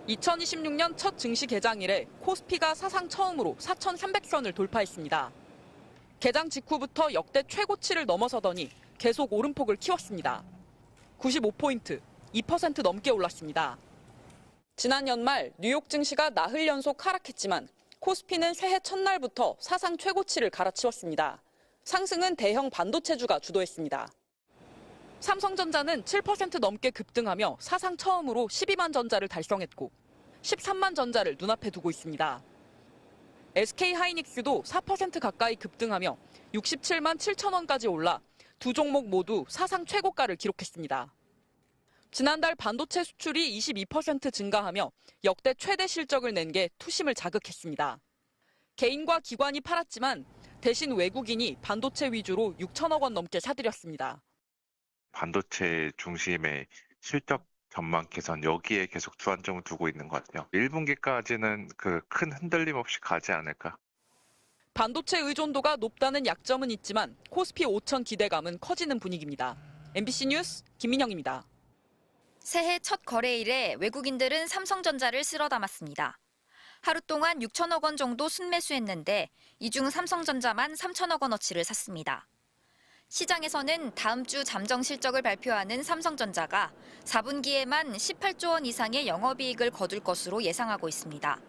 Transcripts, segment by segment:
2026년 첫 증시 개장일에 코스피가 사상 처음으로 4,300선을 돌파했습니다. 개장 직후부터 역대 최고치를 넘어서더니 계속 오름폭을 키웠습니다. 95포인트, 2% 넘게 올랐습니다. 지난 연말 뉴욕 증시가 나흘 연속 하락했지만 코스피는 새해 첫날부터 사상 최고치를 갈아치웠습니다. 상승은 대형 반도체주가 주도했습니다. 삼성전자는 7% 넘게 급등하며 사상 처음으로 12만 전자를 달성했고 13만 전자를 눈앞에 두고 있습니다. SK하이닉스도 4% 가까이 급등하며 67만 7천 원까지 올라 두 종목 모두 사상 최고가를 기록했습니다. 지난달 반도체 수출이 22% 증가하며 역대 최대 실적을 낸 게 투심을 자극했습니다. 개인과 기관이 팔았지만 대신 외국인이 반도체 위주로 6천억 원 넘게 사들였습니다. 반도체 중심의 실적 전망 개선 여기에 계속 주안점을 두고 있는 것 같아요. 1분기까지는 큰 흔들림 없이 가지 않을까. 반도체 의존도가 높다는 약점은 있지만 코스피 5천 기대감은 커지는 분위기입니다. MBC 뉴스 김민영입니다. 새해 첫 거래일에 외국인들은 삼성전자를 쓸어 담았습니다. 하루 동안 6천억 원 정도 순매수했는데 이 중 삼성전자만 3천억 원어치를 샀습니다. 시장에서는 다음 주 잠정 실적을 발표하는 삼성전자가 4분기에만 18조 원 이상의 영업이익을 거둘 것으로 예상하고 있습니다.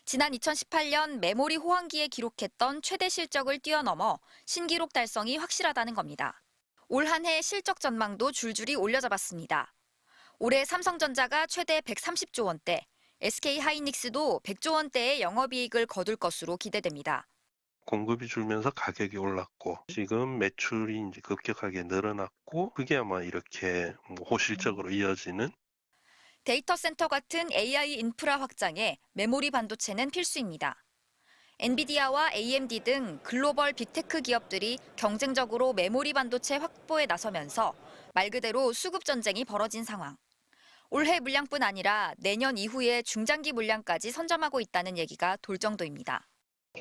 지난 2018년 메모리 호황기에 기록했던 최대 실적을 뛰어넘어 신기록 달성이 확실하다는 겁니다. 올 한 해 실적 전망도 줄줄이 올려잡았습니다. 올해 삼성전자가 최대 130조 원대, SK하이닉스도 100조 원대의 영업이익을 거둘 것으로 기대됩니다. 공급이 줄면서 가격이 올랐고 지금 매출이 이제 급격하게 늘어났고 그게 아마 이렇게 호실적으로 이어지는 데이터 센터 같은 AI 인프라 확장에 메모리 반도체는 필수입니다. 엔비디아와 AMD 등 글로벌 빅테크 기업들이 경쟁적으로 메모리 반도체 확보에 나서면서 말 그대로 수급 전쟁이 벌어진 상황. 올해 물량뿐 아니라 내년 이후에 중장기 물량까지 선점하고 있다는 얘기가 돌 정도입니다.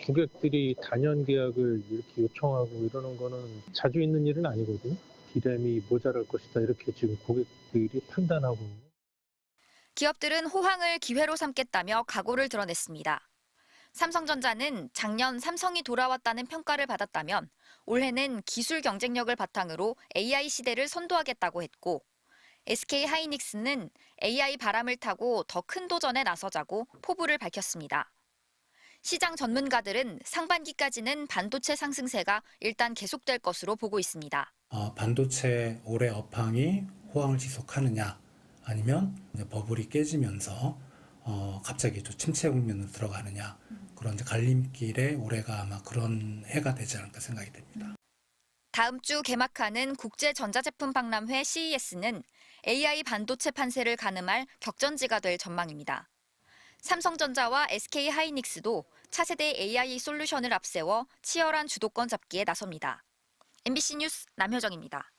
고객들이 단연 계약을 이렇게 요청하고 이러는 거는 자주 있는 일은 아니거든요. 디램이 모자랄 것이다 이렇게 지금 고객들이 판단하고 있는. 기업들은 호황을 기회로 삼겠다며 각오를 드러냈습니다. 삼성전자는 작년 삼성이 돌아왔다는 평가를 받았다면 올해는 기술 경쟁력을 바탕으로 AI 시대를 선도하겠다고 했고 SK하이닉스는 AI 바람을 타고 더 큰 도전에 나서자고 포부를 밝혔습니다. 시장 전문가들은 상반기까지는 반도체 상승세가 일단 계속될 것으로 보고 있습니다. 반도체 올해 업황이 호황을 지속하느냐 아니면 버블이 깨지면서 갑자기 또 침체 국면으로 들어가느냐 그런 이제 갈림길에 올해가 아마 그런 해가 되지 않을까 생각이 됩니다. 다음 주 개막하는 국제전자제품 박람회 CES는 AI 반도체 판세를 가늠할 격전지가 될 전망입니다. 삼성전자와 SK하이닉스도 차세대 AI 솔루션을 앞세워 치열한 주도권 잡기에 나섭니다. MBC 뉴스 남효정입니다.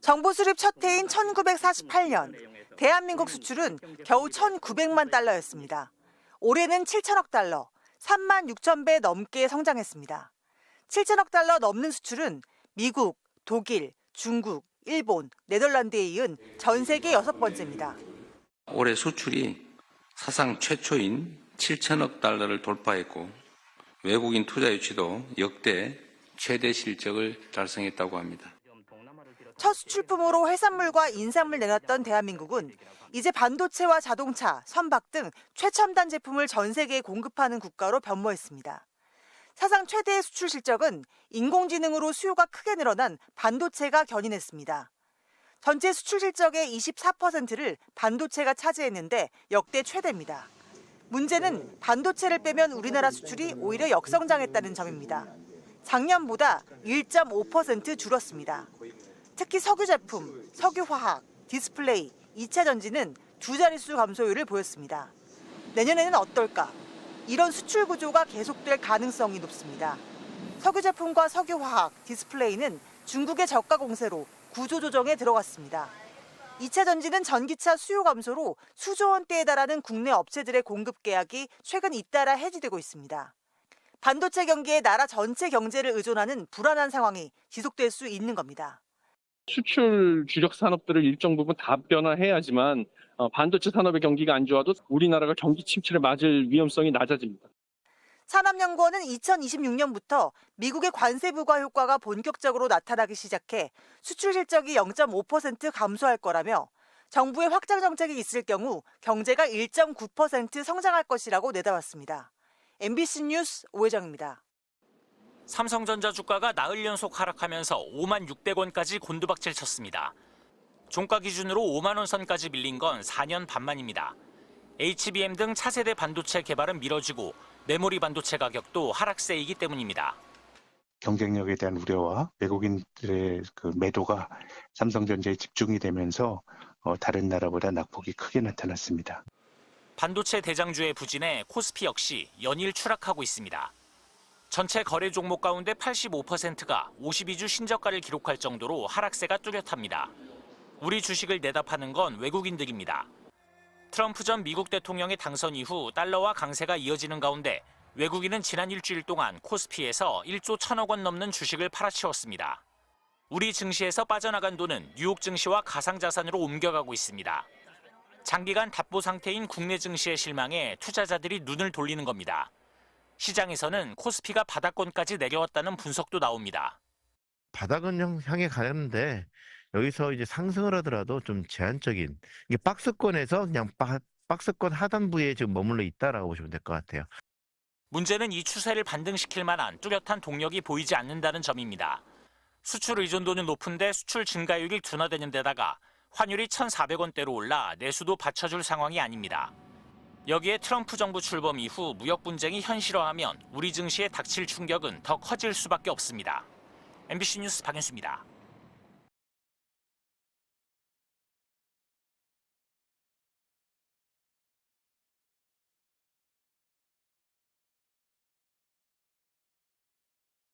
정부 수립 첫 해인 1948년 대한민국 수출은 겨우 1,900만 달러였습니다. 올해는 7천억 달러, 3만 6천 배 넘게 성장했습니다. 7천억 달러 넘는 수출은 미국, 독일, 중국, 일본, 네덜란드에 이은 전 세계 6번째입니다. 올해 수출이 사상 최초인 7천억 달러를 돌파했고 외국인 투자 유치도 역대 최대 실적을 달성했다고 합니다. 첫 수출품으로 해산물과 인삼을 내놨던 대한민국은 이제 반도체와 자동차, 선박 등 최첨단 제품을 전 세계에 공급하는 국가로 변모했습니다. 사상 최대의 수출 실적은 인공지능으로 수요가 크게 늘어난 반도체가 견인했습니다. 전체 수출 실적의 24%를 반도체가 차지했는데 역대 최대입니다. 문제는 반도체를 빼면 우리나라 수출이 오히려 역성장했다는 점입니다. 작년보다 1.5% 줄었습니다. 특히 석유 제품, 석유화학, 디스플레이, 2차 전지는 두 자릿수 감소율을 보였습니다. 내년에는 어떨까? 이런 수출 구조가 계속될 가능성이 높습니다. 석유 제품과 석유화학, 디스플레이는 중국의 저가 공세로 구조 조정에 들어갔습니다. 2차 전지는 전기차 수요 감소로 수조 원대에 달하는 국내 업체들의 공급 계약이 최근 잇따라 해지되고 있습니다. 반도체 경기에 나라 전체 경제를 의존하는 불안한 상황이 지속될 수 있는 겁니다. 수출 주력 산업들을 일정 부분 다변화해야지만 반도체 산업의 경기가 안 좋아도 우리나라가 경기 침체를 맞을 위험성이 낮아집니다. 산업연구원은 2026년부터 미국의 관세 부과 효과가 본격적으로 나타나기 시작해 수출 실적이 0.5% 감소할 거라며 정부의 확장 정책이 있을 경우 경제가 1.9% 성장할 것이라고 내다봤습니다. MBC 뉴스 오혜정입니다. 삼성전자 주가가 나흘 연속 하락하면서 5만 600원까지 곤두박질 쳤습니다. 종가 기준으로 5만 원 선까지 밀린 건 4년 반 만입니다. HBM 등 차세대 반도체 개발은 미뤄지고 메모리 반도체 가격도 하락세이기 때문입니다. 경쟁력에 대한 우려와 외국인들의 그 매도가 삼성전자에 집중이 되면서 다른 나라보다 낙폭이 크게 나타났습니다. 반도체 대장주의 부진에 코스피 역시 연일 추락하고 있습니다. 전체 거래 종목 가운데 85%가 52주 신저가를 기록할 정도로 하락세가 뚜렷합니다. 우리 주식을 내다 파는 건 외국인들입니다. 트럼프 전 미국 대통령의 당선 이후 달러와 강세가 이어지는 가운데 외국인은 지난 일주일 동안 코스피에서 1조 1천억 원 넘는 주식을 팔아치웠습니다. 우리 증시에서 빠져나간 돈은 뉴욕 증시와 가상자산으로 옮겨가고 있습니다. 장기간 답보 상태인 국내 증시의 실망에 투자자들이 눈을 돌리는 겁니다. 시장에서는 코스피가 바닥권까지 내려왔다는 분석도 나옵니다. 바닥은 향해 가는데 여기서 이제 상승을 하더라도 좀 제한적인, 이게 박스권에서 그냥 박스권 하단부에 지금 머물러 있다라고 보시면 될 것 같아요. 문제는 이 추세를 반등시킬 만한 뚜렷한 동력이 보이지 않는다는 점입니다. 수출 의존도는 높은데 수출 증가율이 둔화되는 데다가 환율이 1,400원대로 올라 내수도 받쳐줄 상황이 아닙니다. 여기에 트럼프 정부 출범 이후 무역 분쟁이 현실화하면 우리 증시에 닥칠 충격은 더 커질 수밖에 없습니다. MBC 뉴스 박윤수입니다.